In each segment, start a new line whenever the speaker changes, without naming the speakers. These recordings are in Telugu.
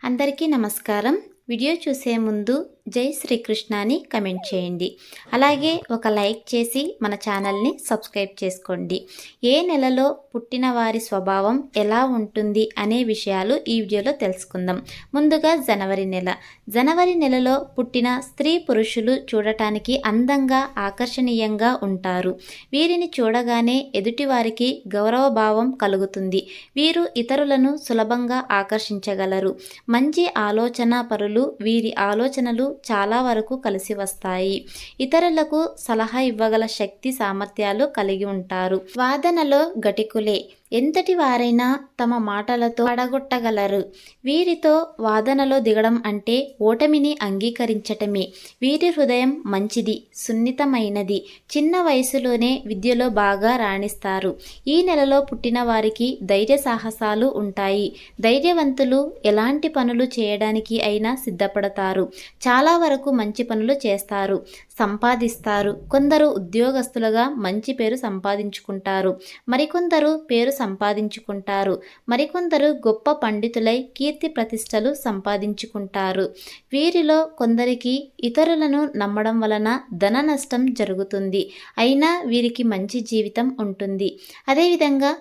అందరికీ నమస్కారం. వీడియో చూసే ముందు జై శ్రీకృష్ణ అని కమెంట్ చేయండి. అలాగే ఒక లైక్ చేసి మన ఛానల్ని సబ్స్క్రైబ్ చేసుకోండి. ఏ నెలలో పుట్టిన వారి స్వభావం ఎలా ఉంటుంది అనే విషయాలు ఈ వీడియోలో తెలుసుకుందాం. ముందుగా జనవరి నెలలో పుట్టిన స్త్రీ పురుషులు చూడటానికి అందంగా ఆకర్షణీయంగా ఉంటారు. వీరిని చూడగానే ఎదుటివారికి గౌరవభావం కలుగుతుంది. వీరు ఇతరులను సులభంగా ఆకర్షించగలరు. మంచి ఆలోచన పరులు. వీరి ఆలోచనలు చాలా వరకు కలిసి వస్తాయి. ఇతరులకు సలహా ఇవ్వగల శక్తి సామర్థ్యాలు కలిగి ఉంటారు. వాదనలో గటికులే. ఎంతటి వారైనా తమ మాటలతో పడగొట్టగలరు. వీరితో వాదనలో దిగడం అంటే ఓటమిని అంగీకరించటమే. వీరి హృదయం మంచిది, సున్నితమైనది. చిన్న వయసులోనే విద్యలో బాగా రాణిస్తారు. ఈ నెలలో పుట్టిన వారికి ధైర్య సాహసాలు ఉంటాయి. ధైర్యవంతులు ఎలాంటి పనులు చేయడానికి అయినా సిద్ధపడతారు. చాలా వరకు మంచి పనులు చేస్తారు, సంపాదిస్తారు. కొందరు ఉద్యోగస్తులుగా మంచి పేరు సంపాదించుకుంటారు. మరికొందరు పేరు సంపాదించుకుంటారు. మరికొందరు గొప్ప పండితులై కీర్తి ప్రతిష్టలు సంపాదించుకుంటారు. వీరిలో కొందరికి ఇతరులను నమ్మడం వలన ధన నష్టం జరుగుతుంది. అయినా వీరికి మంచి జీవితం ఉంటుంది. అదేవిధంగా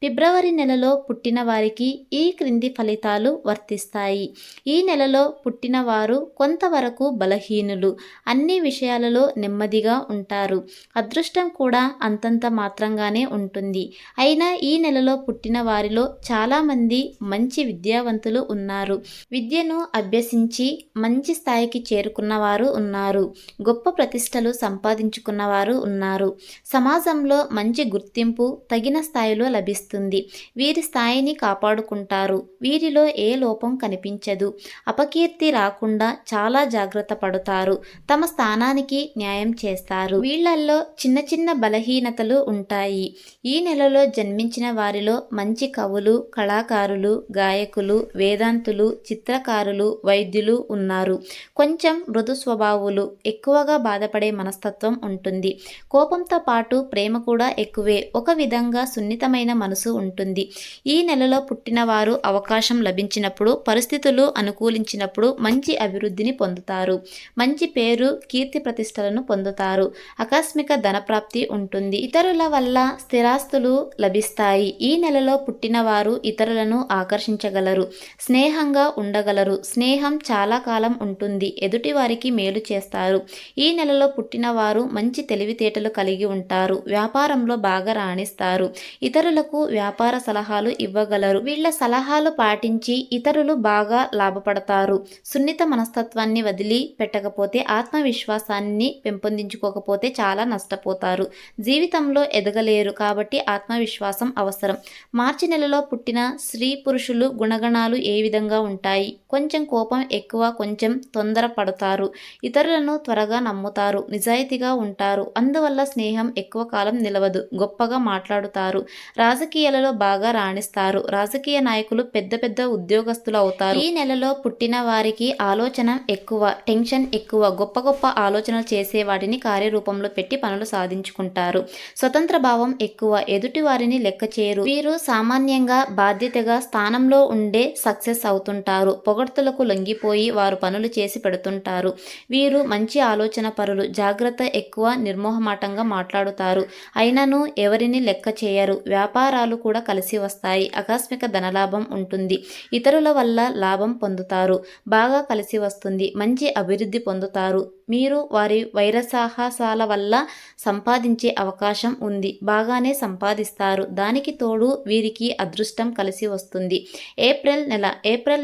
ఫిబ్రవరి నెలలో పుట్టిన వారికి ఈ క్రింది ఫలితాలు వర్తిస్తాయి. ఈ నెలలో పుట్టిన వారు కొంతవరకు బలహీనులు. అన్ని విషయాలలో నెమ్మదిగా ఉంటారు. అదృష్టం కూడా అంతంత మాత్రంగానే ఉంటుంది. అయినా ఈ నెలలో పుట్టిన వారిలో చాలామంది మంచి విద్యావంతులు ఉన్నారు. విద్యను అభ్యసించి మంచి స్థాయికి చేరుకున్న వారు ఉన్నారు. గొప్ప ప్రతిష్టలు సంపాదించుకున్న వారు ఉన్నారు. సమాజంలో మంచి గుర్తింపు తగిన స్థాయిలో లభిస్తుంది. వీరి స్థాయిని కాపాడుకుంటారు. వీరిలో ఏ లోపం కనిపించదు. అపకీర్తి రాకుండా చాలా జాగ్రత్త పడతారు. తమ స్థానానికి న్యాయం చేస్తారు. వీళ్ళల్లో చిన్న చిన్న బలహీనతలు ఉంటాయి. ఈ నెలలో జన్మించిన వారిలో మంచి కవులు, కళాకారులు, గాయకులు, వేదాంతులు, చిత్రకారులు, వైద్యులు ఉన్నారు. కొంచెం మృదు స్వభావులు. ఎక్కువగా బాధపడే మనస్తత్వం ఉంటుంది. కోపంతో పాటు ప్రేమ కూడా ఎక్కువే. ఒక విధంగా సున్నితమైన మనసు ఉంటుంది. ఈ నెలలో పుట్టిన వారు అవకాశం లభించినప్పుడు, పరిస్థితులు అనుకూలించినప్పుడు మంచి అభివృద్ధిని పొందుతారు. మంచి పేరు, కీర్తి ప్రతిష్టలను పొందుతారు. ఆకస్మిక ధనప్రాప్తి ఉంటుంది. ఇతరుల వల్ల స్థిరాస్తులు లభిస్తాయి. ఈ నెలలో పుట్టిన వారు ఇతరులను ఆకర్షించగలరు. స్నేహంగా ఉండగలరు. స్నేహం చాలా కాలం ఉంటుంది. ఎదుటి వారికి మేలు చేస్తారు. ఈ నెలలో పుట్టిన వారు మంచి తెలివితేటలు కలిగి ఉంటారు. వ్యాపారంలో బాగా రాణిస్తారు. ఇతరులకు వ్యాపార సలహాలు ఇవ్వగలరు. వీళ్ళ సలహాలు పాటించి ఇతరులు బాగా లాభపడతారు. సున్నిత మనస్తత్వాన్ని వదిలి పెట్టకపోతే, ఆత్మవిశ్వాసాన్ని పెంపొందించుకోకపోతే చాలా నష్టపోతారు. జీవితంలో ఎదగలేరు. కాబట్టి ఆత్మవిశ్వాసం అవసరం. మార్చి నెలలో పుట్టిన స్త్రీ పురుషులు గుణగణాలు ఏ విధంగా ఉంటాయి? కొంచెం కోపం ఎక్కువ, కొంచెం తొందర పడతారు. ఇతరులను త్వరగా నమ్ముతారు. నిజాయితీగా ఉంటారు. అందువల్ల స్నేహం ఎక్కువ కాలం నిలవదు. గొప్పగా మాట్లాడుతారు. రాజకీయాలలో బాగా రాణిస్తారు. రాజకీయ నాయకులు పెద్ద పెద్ద ఉద్యోగస్తులు అవుతారు. ఈ నెలలో పుట్టిన వారికి ఆలోచన ఎక్కువ, టెన్షన్ ఎక్కువ. గొప్ప గొప్ప ఆలోచనలు చేసే వాటిని కార్యరూపంలో పెట్టి పనులు సాధించుకుంటారు. స్వతంత్ర భావం ఎక్కువ. ఎదుటి వారిని లెక్క చేయరు. వీరు సామాన్యంగా బాధ్యతగా స్థానంలో ఉండే సక్సెస్ అవుతుంటారు. పొగడ్తలకు లొంగిపోయి వారు పనులు చేసి పెడుతుంటారు. వీరు మంచి ఆలోచన పరులు. జాగ్రత్త ఎక్కువ. నిర్మోహమాటంగా మాట్లాడుతారు. అయినను ఎవరిని లెక్క చేయరు. వ్యాపారాలు కూడా కలిసి వస్తాయి. ఆకస్మిక ధనలాభం ఉంటుంది. ఇతరుల వల్ల లాభం పొందుతారు. బాగా కలిసి వస్తుంది. మంచి అభివృద్ధి పొందుతారు. మీరు వారి వైరసాహసాల వల్ల సంపాదించే అవకాశం ఉంది. బాగానే సంపాదిస్తారు. దానికి తోడు వీరికి అదృష్టం కలిసి వస్తుంది. ఏప్రిల్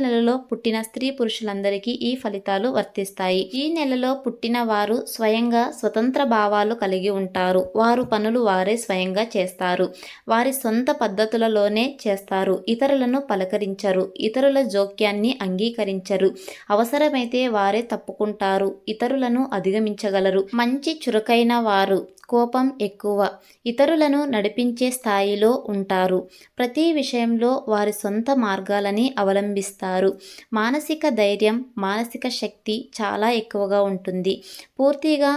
నెలలో పుట్టిన స్త్రీ పురుషులందరికీ ఈ ఫలితాలు వర్తిస్తాయి. ఈ నెలలో పుట్టిన వారు స్వయంగా స్వతంత్ర భావాలు కలిగి ఉంటారు. వారు పనులు వారే స్వయంగా చేస్తారు. వారి సొంత పద్ధతులలోనే చేస్తారు. ఇతరులను పలకరించరు. ఇతరుల జోక్యాన్ని అంగీకరించరు. అవసరమైతే వారే తప్పుకుంటారు. ఇతరులను సమస్యలను అధిగమించగలరు. మంచి చురుకైన వారు, కోపం ఎక్కువ, ఇతరులను నడిపించే స్థాయిలో ఉంటారు. ప్రతి విషయంలో వారి సొంత మార్గాలని అవలంబిస్తారు. మానసిక ధైర్యం, మానసిక శక్తి చాలా ఎక్కువగా ఉంటుంది. పూర్తిగా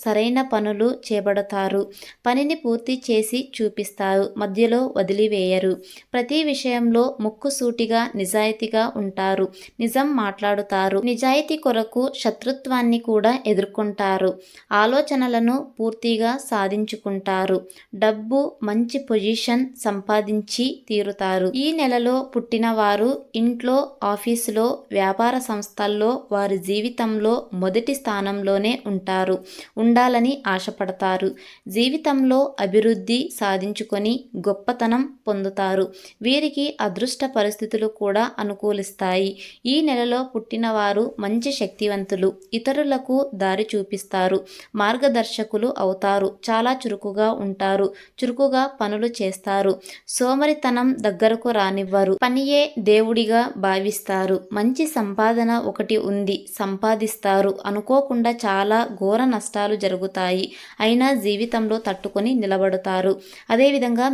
సరైన పనులు చేపడతారు. పనిని పూర్తి చేసి చూపిస్తారు, మధ్యలో వదిలివేయరు. ప్రతి విషయంలో ముక్కుసూటిగా నిజాయితీగా ఉంటారు. నిజం మాట్లాడుతారు. నిజాయితీ కొరకు శత్రుత్వాన్ని కూడా ఎదుర్కొంటారు. ఆలోచనలను పూర్తిగా సాధించుకుంటారు. డబ్బు, మంచి పొజిషన్ సంపాదించి తీరుతారు. ఈ నెలలో పుట్టిన వారు ఇంట్లో, ఆఫీసులో, వ్యాపార సంస్థల్లో వారి జీవితంలో మొదటి స్థానంలోనే ఉండాలని ఆశపడతారు. జీవితంలో అభివృద్ధి సాధించుకొని గొప్పతనం పొందుతారు. వీరికి అదృష్ట పరిస్థితులు కూడా అనుకూలిస్తాయి. ఈ నెలలో పుట్టిన వారు మంచి శక్తివంతులు. ఇతరులకు దారి చూపిస్తారు. మార్గదర్శకులు అవుతారు. చాలా చురుకుగా ఉంటారు. చురుకుగా పనులు చేస్తారు. సోమరితనం దగ్గరకు రానివ్వరు. పనియే దేవుడిగా భావిస్తారు. మంచి సంపాదన ఒకటి ఉంది, సంపాదిస్తారు. అనుకోకుండా చాలా ఘోర నష్టాలు జరుగుతాయి. అయినా జీవితంలో తట్టుకొని నిలబడతారు. అదేవిధంగా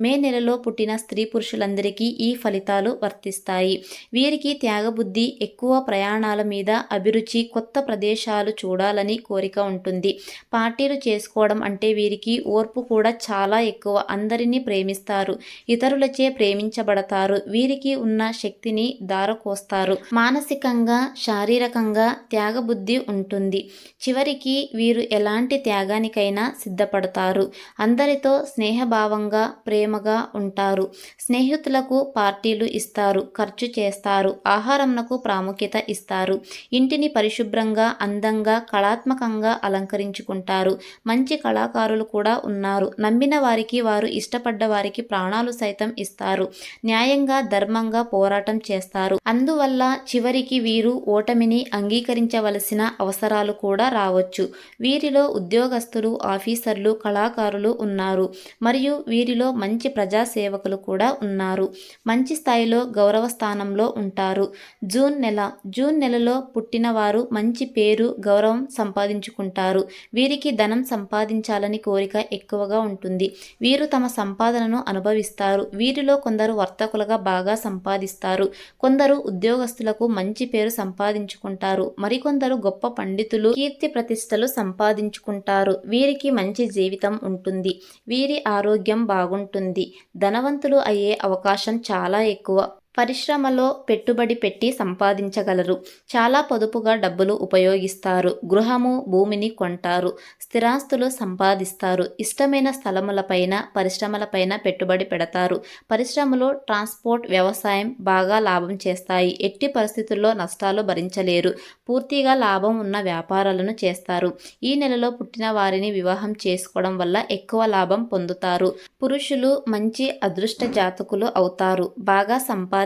మే నెలలో పుట్టిన స్త్రీ పురుషులందరికీ ఈ ఫలితాలు వర్తిస్తాయి. వీరికి త్యాగబుద్ధి ఎక్కువ, ప్రయాణాల మీద అభిరుచి, కొత్త ప్రదేశాలు చూడాలని కోరిక ఉంటుంది. పార్టీలు చేసుకోవడం అంటే వీరికి ఓర్పు కూడా చాలా ఎక్కువ. అందరినీ ప్రేమిస్తారు. ఇతరులచే ప్రేమించబడతారు. వీరికి ఉన్న శక్తిని ధారపోస్తారు. మానసికంగా, శారీరకంగా త్యాగబుద్ధి ఉంటుంది. చివరికి వీరు ఎలాంటి త్యాగానికైనా సిద్ధపడతారు. అందరితో స్నేహభావంగా, ప్రేమగా ఉంటారు. స్నేహితులకు పార్టీలు ఇస్తారు, ఖర్చు చేస్తారు. ఆహారంకు ప్రాముఖ్యత ఇస్తారు. ఇంటిని పరిశుభ్రంగా, అందంగా, కళాత్మకంగా అలంకరించుకుంటారు. మంచి కళాకారులు కూడా ఉన్నారు. నమ్మిన వారికి, వారు ఇష్టపడ్డ వారికి ప్రాణాలు సైతం ఇస్తారు. న్యాయంగా, ధర్మంగా పోరాటం చేస్తారు. అందువల్ల చివరికి వీరు ఓటమిని అంగీకరించవలసిన అవసరాలు కూడా రావచ్చు. వీరిలో ఉద్యోగస్తులు, ఆఫీసర్లు, కళాకారులు ఉన్నారు. మరియు వీరిలో మంచి ప్రజాసేవకులు కూడా ఉన్నారు. మంచి స్థాయిలో గౌరవ స్థానంలో ఉంటారు. జూన్ నెలలో పుట్టిన వారు మంచి పేరు, గౌరవం సంపాదించుకుంటారు. వీరికి ధనం సంపాదించాలని కోరిక ఎక్కువగా ఉంటుంది. వీరు తమ సంపాదనను అనుభవిస్తారు. వీరిలో కొందరు వర్తకులుగా బాగా సంపాదిస్తారు. కొందరు ఉద్యోగస్తులకు మంచి పేరు సంపాదించుకుంటారు. మరికొందరు గొప్ప పండితులు, కీర్తి ప్రతిష్టలు సంపాదించుకుంటారు. వీరికి మంచి జీవితం ఉంటుంది. వీరి ఆరోగ్యం బాగుంటుంది. ధనవంతులు అయ్యే అవకాశం చాలా ఎక్కువ. పరిశ్రమలో పెట్టుబడి పెట్టి సంపాదించగలరు. చాలా పొదుపుగా డబ్బులు ఉపయోగిస్తారు. గృహము, భూమిని కొంటారు. స్థిరాస్తులు సంపాదిస్తారు. ఇష్టమైన స్థలములపైన, పరిశ్రమలపైన పెట్టుబడి పెడతారు. పరిశ్రమలు, ట్రాన్స్పోర్ట్, వ్యవసాయం బాగా లాభం చేస్తాయి. ఎట్టి పరిస్థితుల్లో నష్టాలు భరించలేరు. పూర్తిగా లాభం ఉన్న వ్యాపారాలను చేస్తారు. ఈ నెలలో పుట్టిన వారిని వివాహం చేసుకోవడం వల్ల ఎక్కువ లాభం పొందుతారు. పురుషులు మంచి అదృష్ట జాతకులు అవుతారు. బాగా సంపాదిస్తారు.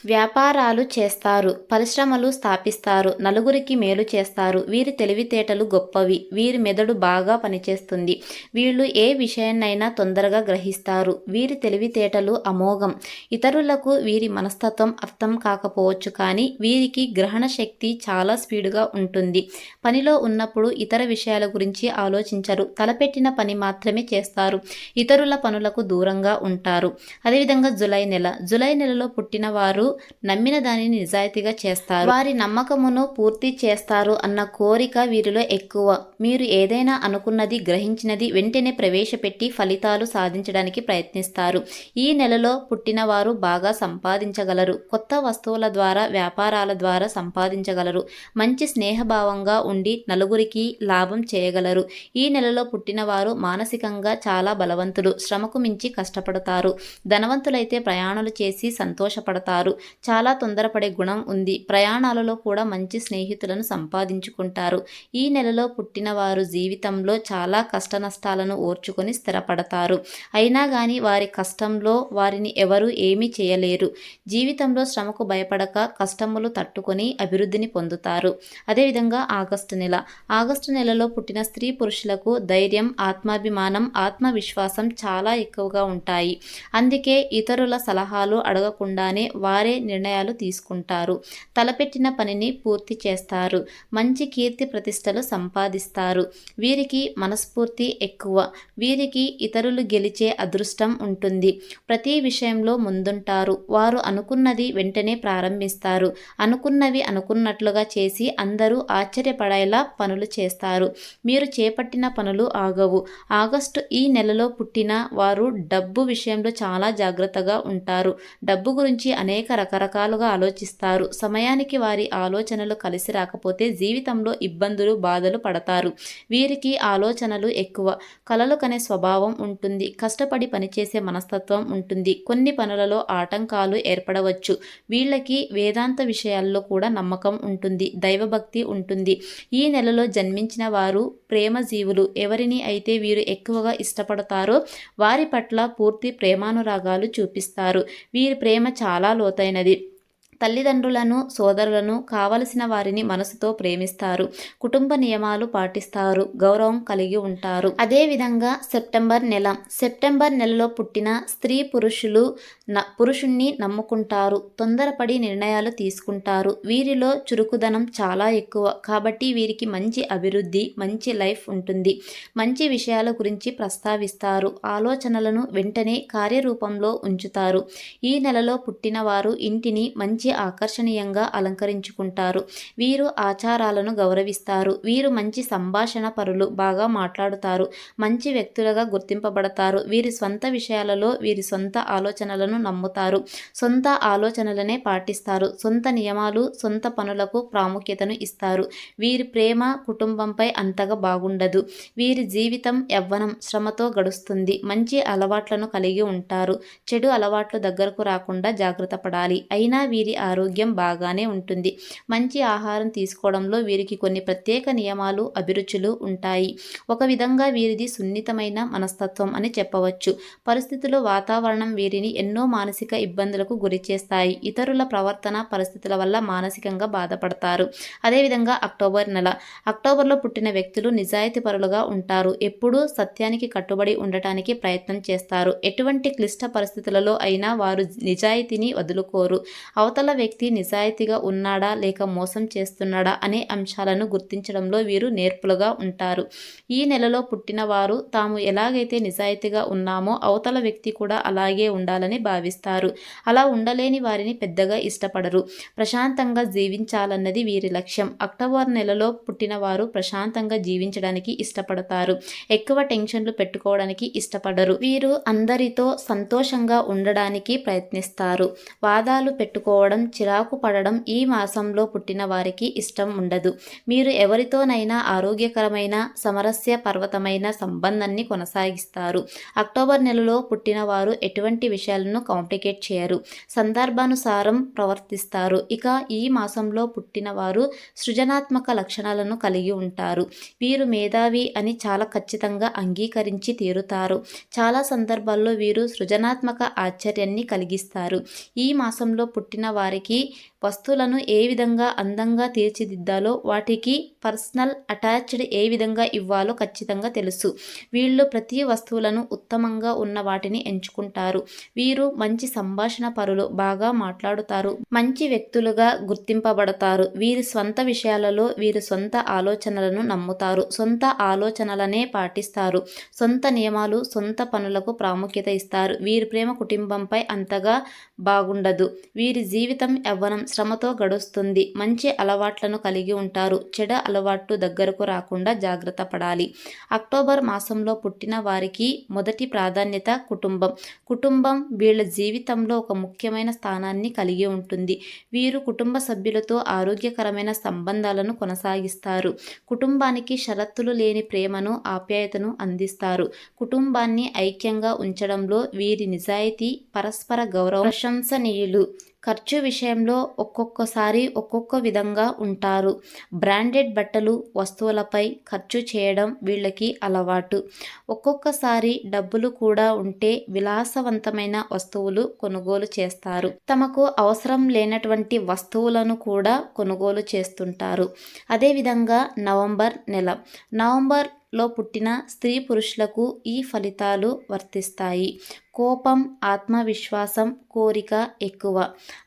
వ్యాపారాలు చేస్తారు. పరిశ్రమలు స్థాపిస్తారు. నలుగురికి మేలు చేస్తారు. వీరి తెలివితేటలు గొప్పవి. వీరి మెదడు బాగా పనిచేస్తుంది. వీళ్ళు ఏ విషయాన్నైనా తొందరగా గ్రహిస్తారు. వీరి తెలివితేటలు అమోఘం. ఇతరులకు వీరి మనస్తత్వం అర్థం కాకపోవచ్చు, కానీ వీరికి గ్రహణ శక్తి చాలా స్పీడుగా ఉంటుంది. పనిలో ఉన్నప్పుడు ఇతర విషయాల గురించి ఆలోచించరు. తలపెట్టిన పని మాత్రమే చేస్తారు. ఇతరుల పనులకు దూరంగా ఉంటారు. అదేవిధంగా జులై నెలలో పుట్టిన వారు నమ్మిన దానిని నిజాయితీగా చేస్తారు. వారి నమ్మకమును పూర్తి చేస్తారు అన్న కోరిక వీరిలో ఎక్కువ. మీరు ఏదైనా అనుకున్నది, గ్రహించినది వెంటనే ప్రవేశపెట్టి ఫలితాలు సాధించడానికి ప్రయత్నిస్తారు. ఈ నెలలో పుట్టిన వారు బాగా సంపాదించగలరు. కొత్త వస్తువుల ద్వారా, వ్యాపారాల ద్వారా సంపాదించగలరు. మంచి స్నేహభావంగా ఉండి నలుగురికి లాభం చేయగలరు. ఈ నెలలో పుట్టిన వారు మానసికంగా చాలా బలవంతులు. శ్రమకు మించి కష్టపడతారు. ధనవంతులైతే ప్రయాణాలు చేసి సంతోషపడతారు. చాలా తొందరపడే గుణం ఉంది. ప్రయాణాలలో కూడా మంచి స్నేహితులను సంపాదించుకుంటారు. ఈ నెలలో పుట్టిన వారు జీవితంలో చాలా కష్ట నష్టాలను ఓర్చుకొని స్థిరపడతారు. అయినా కానీ వారి కష్టంలో వారిని ఎవరు ఏమీ చేయలేరు. జీవితంలో శ్రమకు భయపడక కష్టములు తట్టుకొని అభివృద్ధిని పొందుతారు. అదేవిధంగా ఆగస్టు నెలలో పుట్టిన స్త్రీ పురుషులకు ధైర్యం, ఆత్మాభిమానం, ఆత్మవిశ్వాసం చాలా ఎక్కువగా ఉంటాయి. అందుకే ఇతరుల సలహాలు అడగకుండా తెలియకుండానే వారే నిర్ణయాలు తీసుకుంటారు. తలపెట్టిన పనిని పూర్తి చేస్తారు. మంచి కీర్తి ప్రతిష్టలు సంపాదిస్తారు. వీరికి మనస్ఫూర్తి ఎక్కువ. వీరికి ఇతరులు గెలిచే అదృష్టం ఉంటుంది. ప్రతి విషయంలో ముందుంటారు. వారు అనుకున్నది వెంటనే ప్రారంభిస్తారు. అనుకున్నవి అనుకున్నట్లుగా చేసి అందరూ ఆశ్చర్యపడేలా పనులు చేస్తారు. మీరు చేపట్టిన పనులు ఆగవు. ఆగస్టు ఈ నెలలో పుట్టిన వారు డబ్బు విషయంలో చాలా జాగ్రత్తగా ఉంటారు. డబ్బు గురించి అనేక రకరకాలుగా ఆలోచిస్తారు. సమయానికి వారి ఆలోచనలు కలిసి రాకపోతే జీవితంలో ఇబ్బందులు బాధలు పడతారు. వీరికి ఆలోచనలు ఎక్కువ. కలలు కనే స్వభావం ఉంటుంది. కష్టపడి పనిచేసే మనస్తత్వం ఉంటుంది. కొన్ని పనులలో ఆటంకాలు ఏర్పడవచ్చు. వీళ్ళకి వేదాంత విషయాల్లో కూడా నమ్మకం ఉంటుంది. దైవభక్తి ఉంటుంది. ఈ నెలలో జన్మించిన వారు ప్రేమ జీవులు. ఎవరిని అయితే వీరు ఎక్కువగా ఇష్టపడతారో వారి పట్ల పూర్తి ప్రేమానురాగాలు చూపిస్తారు. వీరి ప్రేమ చాలా లోతైనది. తల్లిదండ్రులను సోదరులను కావలసిన వారిని మనసుతో ప్రేమిస్తారు. కుటుంబ నియమాలు పాటిస్తారు. గౌరవం కలిగి ఉంటారు. అదేవిధంగా సెప్టెంబర్ నెలలో పుట్టిన స్త్రీ పురుషుణ్ణి నమ్ముకుంటారు. తొందరపడి నిర్ణయాలు తీసుకుంటారు. వీరిలో చురుకుదనం చాలా ఎక్కువ. కాబట్టి వీరికి మంచి అభివృద్ధి మంచి లైఫ్ ఉంటుంది. మంచి విషయాల గురించి ప్రస్తావిస్తారు. ఆలోచనలను వెంటనే కార్యరూపంలో ఉంచుతారు. ఈ నెలలో పుట్టిన వారు ఇంటిని మంచి ఆకర్షణీయంగా అలంకరించుకుంటారు. వీరు ఆచారాలను గౌరవిస్తారు. వీరు మంచి సంభాషణ పరులు. బాగా మాట్లాడుతారు. మంచి వ్యక్తులుగా గుర్తింపబడతారు. వీరి స్వంత విషయాలలో వీరి సొంత ఆలోచనలను నమ్ముతారు. సొంత ఆలోచనలనే పాటిస్తారు. సొంత నియమాలు సొంత పనులకు ప్రాముఖ్యతను ఇస్తారు. వీరి ప్రేమ కుటుంబంపై అంతగా బాగుండదు. వీరి జీవితం యవ్వనం శ్రమతో గడుస్తుంది. మంచి అలవాట్లను కలిగి ఉంటారు. చెడు అలవాట్లు దగ్గరకు రాకుండా జాగ్రత్త పడాలి. అయినా వీరి ఆరోగ్యం బాగానే ఉంటుంది. మంచి ఆహారం తీసుకోవడంలో వీరికి కొన్ని ప్రత్యేక నియమాలు అభిరుచులు ఉంటాయి. ఒక విధంగా వీరిది సున్నితమైన మనస్తత్వం అని చెప్పవచ్చు. పరిస్థితులు వాతావరణం వీరిని ఎన్నో మానసిక ఇబ్బందులకు గురి చేస్తాయి. ఇతరుల ప్రవర్తన పరిస్థితుల వల్ల మానసికంగా బాధపడతారు. అదేవిధంగా అక్టోబర్లో పుట్టిన వ్యక్తులు నిజాయితీపరులుగా ఉంటారు. ఎప్పుడూ సత్యానికి కట్టుబడి ఉండటానికి ప్రయత్నం చేస్తారు. ఎటువంటి క్లిష్ట పరిస్థితులలో అయినా వారు నిజాయితీని వదులుకోరు. అవతల వ్యక్తి నిజాయితీగా ఉన్నాడా లేక మోసం చేస్తున్నాడా అనే అంశాలను గుర్తించడంలో వీరు నేర్పులుగా ఉంటారు. ఈ నెలలో పుట్టిన వారు తాము ఎలాగైతే నిజాయితీగా ఉన్నామో అవతల వ్యక్తి కూడా అలాగే ఉండాలని భావిస్తారు. అలా ఉండలేని వారిని పెద్దగా ఇష్టపడరు. ప్రశాంతంగా జీవించాలన్నది వీరి లక్ష్యం. అక్టోబర్ నెలలో పుట్టిన వారు ప్రశాంతంగా జీవించడానికి ఇష్టపడతారు. ఎక్కువ టెన్షన్లు పెట్టుకోవడానికి ఇష్టపడరు. వీరు అందరితో సంతోషంగా ఉండడానికి ప్రయత్నిస్తారు. వాదాలు పెట్టుకోవడం చిరాకు పడడం ఈ మాసంలో పుట్టిన వారికి ఇష్టం ఉండదు. మీరు ఎవరితోనైనా ఆరోగ్యకరమైన సమరస్య పర్వతమైన సంబంధాన్ని కొనసాగిస్తారు. అక్టోబర్ నెలలో పుట్టిన వారు ఎటువంటి విషయాలను కాంప్లికేట్ చేయరు. సందర్భానుసారం ప్రవర్తిస్తారు. ఇక ఈ మాసంలో పుట్టిన వారు సృజనాత్మక లక్షణాలను కలిగి ఉంటారు. వీరు మేధావి అని చాలా ఖచ్చితంగా అంగీకరించి తీరుతారు. చాలా సందర్భాల్లో వీరు సృజనాత్మక ఆశ్చర్యాన్ని కలిగిస్తారు. ఈ మాసంలో పుట్టిన వారికి వస్తువులను ఏ విధంగా అందంగా తీర్చిదిద్దాలో వాటికి పర్సనల్ అటాచ్డ్ ఏ విధంగా ఇవ్వాలో ఖచ్చితంగా తెలుసు. వీళ్ళు ప్రతి వస్తువులను ఉత్తమంగా ఉన్న వాటిని ఎంచుకుంటారు. వీరు మంచి సంభాషణ పరులు. బాగా మాట్లాడుతారు. మంచి వ్యక్తులుగా గుర్తింపబడతారు. వీరి స్వంత విషయాలలో వీరి సొంత ఆలోచనలను నమ్ముతారు. సొంత ఆలోచనలనే పాటిస్తారు. సొంత నియమాలు సొంత పనులకు ప్రాముఖ్యత ఇస్తారు. వీరి ప్రేమ కుటుంబంపై అంతగా బాగుండదు. వీరి జీవితం యవ్వనం శ్రమతో గడుస్తుంది. మంచి అలవాట్లను కలిగి ఉంటారు. చెడు అలవాట్లు దగ్గరకు రాకుండా జాగ్రత్త పడాలి. అక్టోబర్ మాసంలో పుట్టిన వారికి మొదటి ప్రాధాన్యత కుటుంబం వీళ్ళ జీవితంలో ఒక ముఖ్యమైన స్థానాన్ని కలిగి ఉంటుంది. వీరు కుటుంబ సభ్యులతో ఆరోగ్యకరమైన సంబంధాలను కొనసాగిస్తారు. కుటుంబానికి షరతులు లేని ప్రేమను ఆప్యాయతను అందిస్తారు. కుటుంబాన్ని ఐక్యంగా ఉంచడంలో వీరి నిజాయితీ పరస్పర గౌరవం ప్రశంసనీయులు. ఖర్చు విషయంలో ఒక్కొక్కసారి ఒక్కొక్క విధంగా ఉంటారు. బ్రాండెడ్ బట్టలు వస్తువులపై ఖర్చు చేయడం వీళ్ళకి అలవాటు. ఒక్కొక్కసారి డబ్బులు కూడా ఉంటే విలాసవంతమైన వస్తువులు కొనుగోలు చేస్తారు. తమకు అవసరం లేనటువంటి వస్తువులను కూడా కొనుగోలు చేస్తుంటారు. అదేవిధంగా నవంబర్లో పుట్టిన స్త్రీ పురుషులకు ఈ ఫలితాలు వర్తిస్తాయి. కోపం, ఆత్మవిశ్వాసం, కోరిక ఎక్కువ.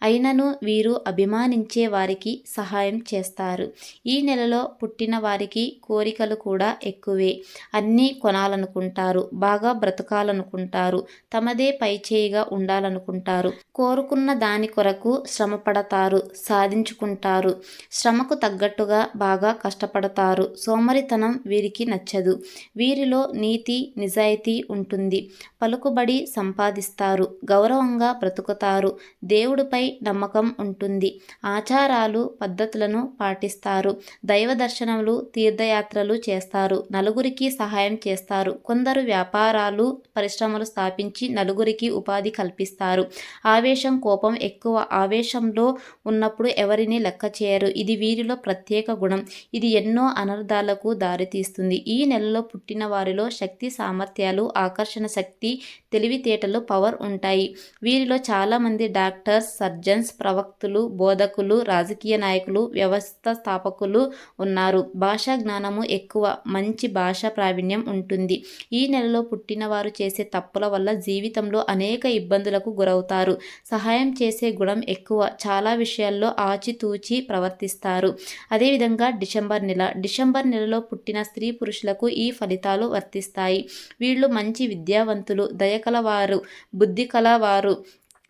అయినను వీరు అభిమానించే వారికి సహాయం చేస్తారు. ఈ నెలలో పుట్టిన వారికి కోరికలు కూడా ఎక్కువే. అన్నీ కొనాలనుకుంటారు, బాగా బ్రతకాలనుకుంటారు, తమదే పైచేయిగా ఉండాలనుకుంటారు. కోరుకున్న దాని కొరకు శ్రమపడతారు, సాధించుకుంటారు. శ్రమకు తగ్గట్టుగా బాగా కష్టపడతారు. సోమరితనం వీరికి నచ్చదు. వీరిలో నీతి, నిజాయితీ ఉంటుంది. పలుకుబడి సంపాదిస్తారు, గౌరవంగా బ్రతుకుతారు. దేవుడిపై నమ్మకం ఉంటుంది. ఆచారాలు, పద్ధతులను పాటిస్తారు. దైవ దర్శనములు, తీర్థయాత్రలు చేస్తారు. నలుగురికి సహాయం చేస్తారు. కొందరు వ్యాపారాలు, పరిశ్రమలు స్థాపించి నలుగురికి ఉపాధి కల్పిస్తారు. ఆవేశం, కోపం ఎక్కువ. ఆవేశంలో ఉన్నప్పుడు ఎవరిని లెక్క చేయరు. ఇది వీరిలో ప్రత్యేక గుణం. ఇది ఎన్నో అనర్థాలకు దారితీస్తుంది. ఈ నెలలో పుట్టిన వారిలో శక్తి, సామర్థ్యాలు, ఆకర్షణ శక్తి, తెలివితేటలు, పవర్ ఉంటాయి. వీరిలో చాలామంది డాక్టర్స్, సర్జన్స్, ప్రవక్తలు, బోధకులు, రాజకీయ నాయకులు, వ్యవస్థ స్థాపకులు ఉన్నారు. భాషా జ్ఞానము ఎక్కువ. మంచి భాషా ప్రావీణ్యం ఉంటుంది. ఈ నెలలో పుట్టిన వారు చేసే తప్పుల వల్ల జీవితంలో అనేక ఇబ్బందులకు గురవుతారు. సహాయం చేసే గుణం ఎక్కువ. చాలా విషయాల్లో ఆచితూచి ప్రవర్తిస్తారు. అదేవిధంగా డిసెంబర్ నెలలో పుట్టిన స్త్రీ పురుషులకు ఈ ఫలితాలు వర్తిస్తాయి. వీళ్ళు మంచి విద్యావంతులు, దయకలవారు, బుద్ధి కలవారు,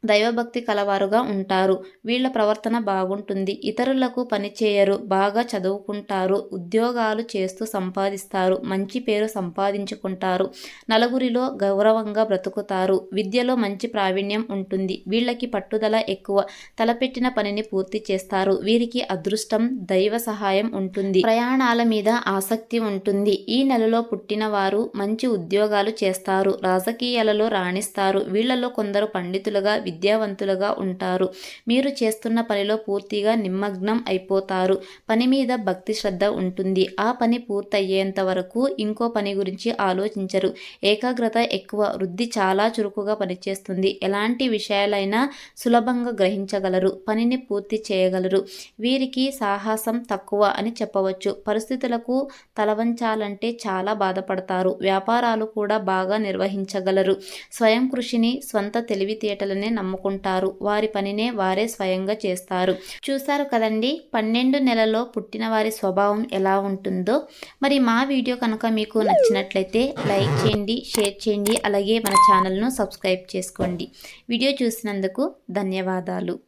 దైవభక్తి కలవారుగా ఉంటారు. వీళ్ళ ప్రవర్తన బాగుంటుంది. ఇతరులకు పనిచేయరు, బాగా చదువుకుంటారు, ఉద్యోగాలు చేస్తూ సంపాదిస్తారు, మంచి పేరు సంపాదించుకుంటారు. నలుగురిలో గౌరవంగా బ్రతుకుతారు. విద్యలో మంచి ప్రావీణ్యం ఉంటుంది. వీళ్ళకి పట్టుదల ఎక్కువ. తలపెట్టిన పనిని పూర్తి చేస్తారు. వీరికి అదృష్టం, దైవ సహాయం ఉంటుంది. ప్రయాణాల మీద ఆసక్తి ఉంటుంది. ఈ నెలలో పుట్టిన వారు మంచి ఉద్యోగాలు చేస్తారు, రాజకీయాలలో రాణిస్తారు. వీళ్ళలో కొందరు పండితులుగా, విద్యావంతులుగా ఉంటారు. మీరు చేస్తున్న పనిలో పూర్తిగా నిమగ్నం అయిపోతారు. పని మీద భక్తి శ్రద్ధ ఉంటుంది. ఆ పని పూర్తయ్యేంత వరకు ఇంకో పని గురించి ఆలోచించరు. ఏకాగ్రత ఎక్కువ. వృద్ధి చాలా చురుకుగా పనిచేస్తుంది. ఎలాంటి విషయాలైనా సులభంగా గ్రహించగలరు, పనిని పూర్తి చేయగలరు. వీరికి సాహసం తక్కువ అని చెప్పవచ్చు. పరిస్థితులకు తలవంచాలంటే చాలా బాధపడతారు. వ్యాపారాలు కూడా బాగా నిర్వహించగలరు. స్వయం కృషిని, స్వంత తెలివితేటలనే నమ్ముకుంటారు. వారి పనినే వారే స్వయంగా చేస్తారు. చూశారు కదండి 12 నెలలో పుట్టిన వారి స్వభావం ఎలా ఉంటుందో. మరి మా వీడియో కనుక మీకు నచ్చినట్లయితే లైక్ చేయండి, షేర్ చేయండి, అలాగే మన ఛానల్ను సబ్స్క్రైబ్ చేసుకోండి. వీడియో చూసినందుకు ధన్యవాదాలు.